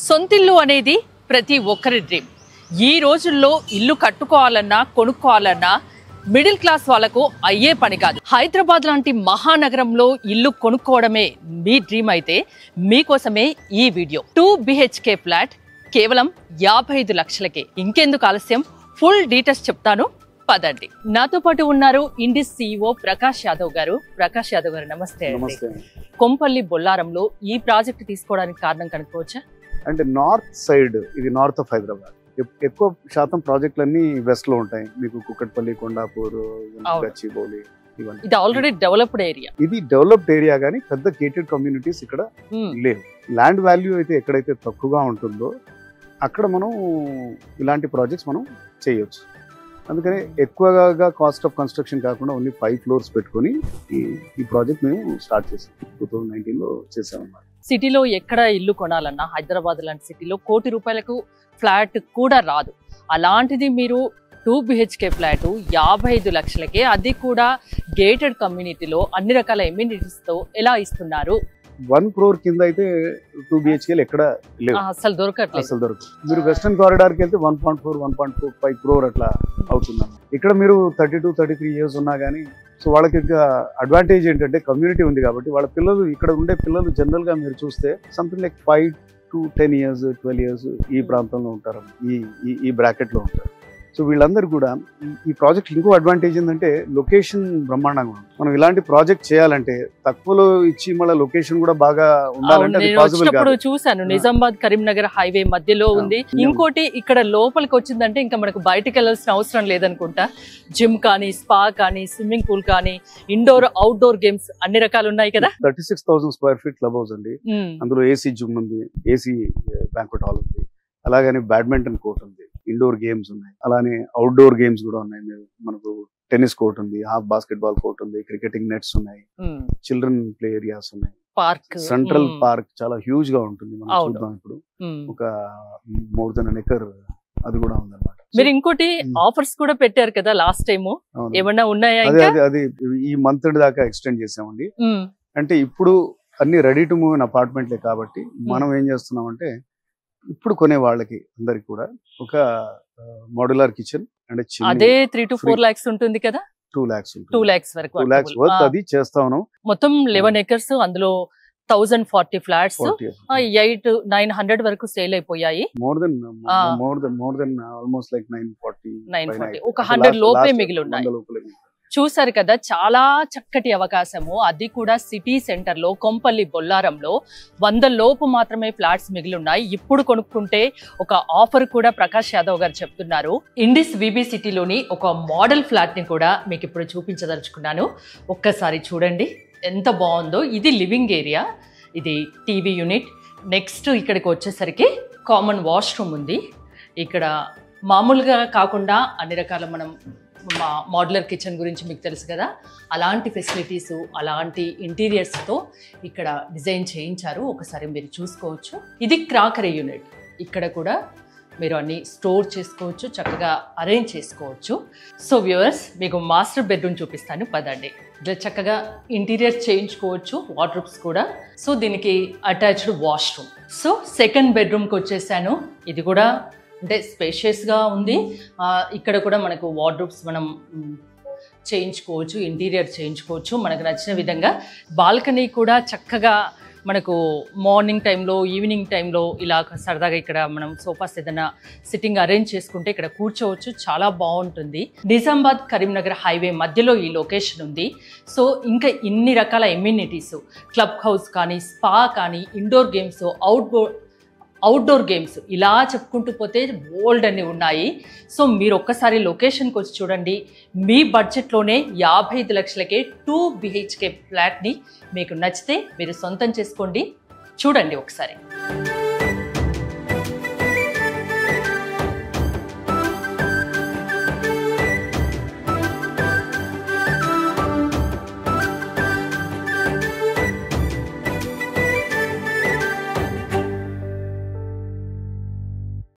సొంతిల్లు అనేది ప్రతి ఒక్కరి డ్రీమ్. ఈ రోజుల్లో ఇల్లు కట్టుకోవాలన్నా కొనుక్కోవాలన్నా మిడిల్ క్లాస్ వాళ్ళకు అయ్యే పని కాదు. హైదరాబాద్ లాంటి మహానగరంలో ఇల్లు కొనుక్కోవడమే మీ డ్రీమ్ అయితే మీకోసమే ఈ వీడియో. 2 BHK ఫ్లాట్ కేవలం 55 లక్షలకే. ఇంకెందుకు ఆలస్యం, ఫుల్ డీటెయిల్స్ చెప్తాను, పదండి. నాతో పాటు ఉన్నారు ఇండిస్ CEO ప్రకాష్ యాదవ్ గారు. ప్రకాష్ యాదవ్ గారు నమస్తే. కొంపల్లి బొల్లారంలో ఈ ప్రాజెక్ట్ తీసుకోవడానికి కారణం కనుక్కోవచ్చా? అంటే నార్త్ సైడ్, ఇది నార్త్ ఆఫ్ హైదరాబాద్. ఎక్కువ శాతం ప్రాజెక్టులన్నీ వెస్ట్ లో ఉంటాయి. మీకు కుక్కట్పల్లి, కొండాపూర్, గచ్చిబౌలి ఇవన్నీ. ఇది ఆల్రెడీ డెవలప్డ్ ఏరియా. ఇది డెవలప్డ్ ఏరియా, కానీ పెద్ద గేటెడ్ కమ్యూనిటీస్ ఇక్కడ లేవు. ల్యాండ్ వాల్యూ అయితే ఎక్కడైతే తక్కువగా ఉంటుందో అక్కడ మనం ఇలాంటి ప్రాజెక్ట్స్ మనం చేయొచ్చు. అందుకని ఎక్కువగా కాస్ట్ ఆఫ్ కన్స్ట్రక్షన్ కాకుండా ఓన్లీ 5 floors పెట్టుకొని ఈ ప్రాజెక్ట్ మేము స్టార్ట్ చేసాం. 2019లో చేసామన్నమాట. సిటీలో ఎక్కడ ఇల్లు కొనాలన్నా హైదరాబాద్ లాంటి సిటీలో ₹1,00,00,000 ఫ్లాట్ కూడా రాదు. అలాంటిది మీరు 2 BHK ఫ్లాట్ 55 లక్షలకే, అది కూడా గేటెడ్ కమ్యూనిటీలో అన్ని రకాల ఎమ్యూనిటీస్తో ఎలా ఇస్తున్నారు? 1 crore కింద అయితే 2 BHK ఎక్కడ లేవు, అసలు దొరకట్లేదు. మీరు వెస్టర్న్ కారిడార్కి వెళ్తే 1.4, 1.45 crore అట్లా అవుతుంది. ఇక్కడ మీరు 32-33 years ఉన్నా కానీ, సో వాళ్ళకి అడ్వాంటేజ్ ఏంటంటే కమ్యూనిటీ ఉంది కాబట్టి వాళ్ళ పిల్లలు, ఇక్కడ ఉండే పిల్లలు జనరల్ గా మీరు చూస్తే something like 5 to 10 years, 12 years ఈ ప్రాంతంలో ఉంటారు, ఈ బ్రాకెట్ లో ఉంటారు. సో వీళ్ళందరూ కూడా ఈ ప్రాజెక్ట్ ఇంకో అడ్వాంటేజ్ ఏంటంటే లొకేషన్ బ్రహ్మాండంగా ఉంది. మనం ఇలాంటి ప్రాజెక్ట్ చేయాలంటే తక్కువలో ఇచ్చి మళ్ళీ లొకేషన్ కూడా బాగా ఉండాలంటే పాసిబుల్ కాదు. చూసాను, నిజామాబాద్ కరీంనగర్ హైవే మధ్యలో ఉంది. ఇంకోటి ఇక్కడ లోపలికి వచ్చిందంటే ఇంకా మనకు బయటకు వెళ్ళాల్సిన అవసరం లేదనుకుంటా. జిమ్ కానీ, స్పా కానీ, స్విమ్మింగ్ పూల్ కానీ, ఇండోర్ అవుట్డోర్ గేమ్స్ అన్ని రకాలు ఉన్నాయి కదా. 36,000 square feet క్లబ్ హౌస్ అండి. అందులో AC జిమ్ ఉంది, AC బ్యాంక్వెట్ హాల్ ఉంది, అలాగని బ్యాడ్మింటన్ కోర్ట్ ఉంది, ఇండోర్ గేమ్స్ ఉన్నాయి, అలానే అవుట్డోర్ గేమ్స్ కూడా ఉన్నాయి. మనకు టెన్నిస్ కోర్ట్ ఉంది, హాఫ్ బాస్కెట్బాల్ కోర్ట్ ఉంది, క్రికెటింగ్ నెట్స్ ఉన్నాయి, చిల్డ్రన్ ప్లే ఏరియాస్ ఉన్నాయి, పార్క్, సెంట్రల్ పార్క్ చాలా హ్యూజ్ గా ఉంటుంది. మనం చూద్దాం ఇప్పుడు ఒక more than an acre అది కూడా ఉంది అన్నమాట. మీరు ఇంకోటి ఆఫర్స్ కూడా పెట్టారు కదా లాస్ట్ టైం, ఏమన్నా ఉన్నాయా? అది ఈ మంత్ దాకా ఎక్స్టెండ్ చేసామండి. అంటే ఇప్పుడు అన్ని రెడీ టు మూవ్ ఇన్ అపార్ట్మెంట్లే కాబట్టి మనం ఏం చేస్తున్నాం అంటే ఇప్పుడు కొనే వాళ్ళకి అందరికి కూడా ఒక మోడ్యులర్ కిచెన్ అంటే అదే 3 to 4 lakhs ఉంటుంది కదా. 2 lakhs వరకు 2 lakhs వర్త్ అది చేస్తా ఉన్నాం. మొత్తం 11 acres, అందులో 1040 ఫ్లాట్స్ 800-900 వరకు సేల్ అయిపోయాయి. మోర్ దెన్ ఆల్మోస్ట్ లైక్ 940 ఒక 100 లోపే మిగిలి ఉన్నాయి. చూసారు కదా, చాలా చక్కటి అవకాశము. అది కూడా సిటీ సెంటర్ లో కొంపల్లి బొల్లారంలో 100 లోపు మాత్రమే ఫ్లాట్స్ మిగిలి ఉన్నాయి. ఇప్పుడు కొనుక్కుంటే ఒక ఆఫర్ కూడా ప్రకాష్ యాదవ్ గారు చెప్తున్నారు. ఇండిస్ VB సిటీలోని ఒక మోడల్ ఫ్లాట్ ని కూడా మీకు ఇప్పుడు చూపించదలుచుకున్నాను. ఒక్కసారి చూడండి ఎంత బాగుందో. ఇది లివింగ్ ఏరియా, ఇది టీవీ యూనిట్. నెక్స్ట్ ఇక్కడికి వచ్చేసరికి కామన్ వాష్రూమ్ ఉంది. ఇక్కడ మామూలుగా కాకుండా అన్ని రకాల మనం మోడ్యులర్ కిచెన్ గురించి మీకు తెలుసు కదా, అలాంటి ఫెసిలిటీస్, అలాంటి ఇంటీరియర్స్తో ఇక్కడ డిజైన్ చేయించారు. ఒకసారి మీరు చూసుకోవచ్చు. ఇది క్రాకరీ యూనిట్. ఇక్కడ కూడా మీరు అన్ని స్టోర్ చేసుకోవచ్చు, చక్కగా అరేంజ్ చేసుకోవచ్చు. సో వ్యూవర్స్, మీకు మాస్టర్ బెడ్రూమ్ చూపిస్తాను, పదండి. ఇట్లా చక్కగా ఇంటీరియర్ చేయించుకోవచ్చు, వార్డ్రోబ్స్ కూడా. సో దీనికి అటాచ్డ్ వాష్రూమ్. సో సెకండ్ బెడ్రూమ్కి వచ్చేసాను. ఇది కూడా అంటే స్పేషియస్గా ఉంది. ఇక్కడ కూడా మనకు వార్డ్రోబ్స్ మనం చేయించుకోవచ్చు, ఇంటీరియర్ చేయించుకోవచ్చు మనకు నచ్చిన విధంగా. బాల్కనీ కూడా చక్కగా మనకు మార్నింగ్ టైంలో, ఈవినింగ్ టైంలో ఇలా సరదాగా ఇక్కడ మనం సోఫాస్ ఏదైనా సిట్టింగ్ అరేంజ్ చేసుకుంటే ఇక్కడ కూర్చోవచ్చు, చాలా బాగుంటుంది. నిజామాబాద్ కరీంనగర్ హైవే మధ్యలో ఈ లొకేషన్ ఉంది. సో ఇంకా ఇన్ని రకాల ఎమ్యూనిటీస్, క్లబ్ హౌస్ కానీ, స్పా కానీ, ఇండోర్ గేమ్స్, అవుట్డోర్ గేమ్స్, ఇలా చెప్పుకుంటూ పోతే బోల్డ్ అన్ని ఉన్నాయి. సో మీరు ఒక్కసారి లొకేషన్కి వచ్చి చూడండి. మీ బడ్జెట్లోనే 55 లక్షలకే 2 BHK ఫ్లాట్ని మీకు నచ్చితే మీరు సొంతం చేసుకోండి. చూడండి ఒకసారి.